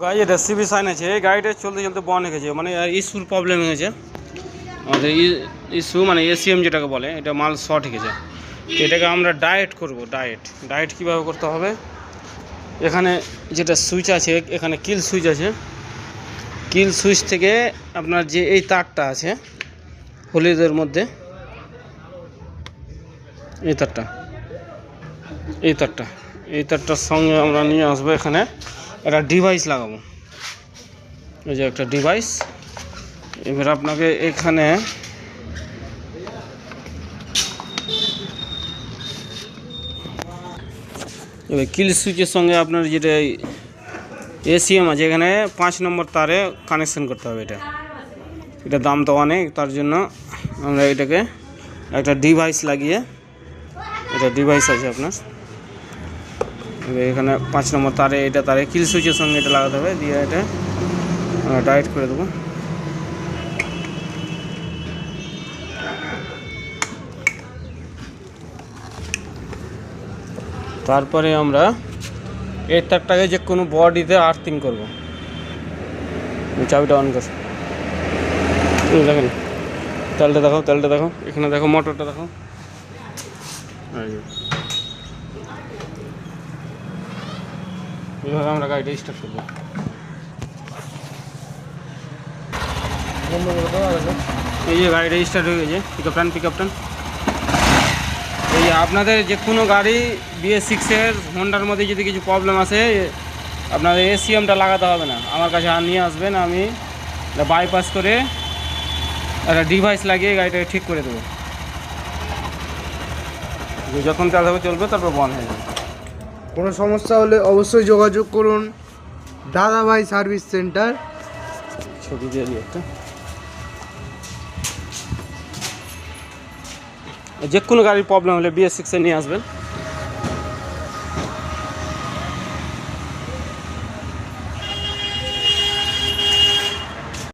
গাড়ি এটা CB sign আছে, এই গাড়িটা চলতে চলতে বন্ধ হয়ে গেছে, মানে ইস্যুর প্রবলেম হয়েছে আমাদের। ইস্যু মানে এসিএম যেটাকে বলে, এটা মাল শর্ট হয়ে গেছে। এটাকে আমরা ডায়েট করব। ডায়েট কীভাবে করতে হবে, এখানে যেটা সুইচ আছে, এখানে কিল সুইচ আছে। কিল সুইচ থেকে আপনার যে এই তারটা আছে হলুদের মধ্যে, এই তারটার সঙ্গে আমরা নিয়ে আসবো। এখানে একটা ডিভাইস লাগাবো, এই যে একটা ডিভাইস। এবার আপনাকে এখানে এবার কিল সুইচের সঙ্গে আপনার যেটা এসিএম আছে, এখানে 5 নম্বর তারে কানেকশন করতে হবে। এটা দাম তো অনেক, তার জন্য আমরা এটাকে একটা ডিভাইস লাগিয়ে, এটা ডিভাইস আছে আপনার, এখানে 5 নম্বর তারে, এটা তারে কিল সুইচের সঙ্গে এটা লাগাতে হবে, দিয়ে এটা আমরা ডায়েট করে দেবো। তারপরে আমরা এই তারটাকে যে কোনো বডিতে আর্থিং করবো। চাবিটা অন কর, দেখেন তেলটা দেখো, এখানে দেখো মোটরটা দেখো। এইভাবে আমরা গাড়িটা স্টার্ট করবো। এই যে গাড়িটা স্টার্ট হয়ে গেছে, পিকআপ টান। এই যে আপনাদের যে কোনো গাড়ি BS6-এর হোন্ডার মধ্যে যদি কিছু প্রবলেম আসে, আপনাদের এসিএমটা লাগাতে হবে না, আমার কাছে নিয়ে আসবেন, আমি বাইপাস করে একটা ডিভাইস লাগিয়ে গাড়িটাকে ঠিক করে দেবো। যখন তেল হবে চলবে, তারপর বন্ধ হয়ে যাবে। কোনো সমস্যা হলে অবশ্যই যোগাযোগ করুন দাদাভাই সার্ভিস সেন্টার। ছবি দিয়ে দিই একটা। যে কোনো গাড়ির প্রবলেম হলে BS6-এ নিয়ে আসবেন।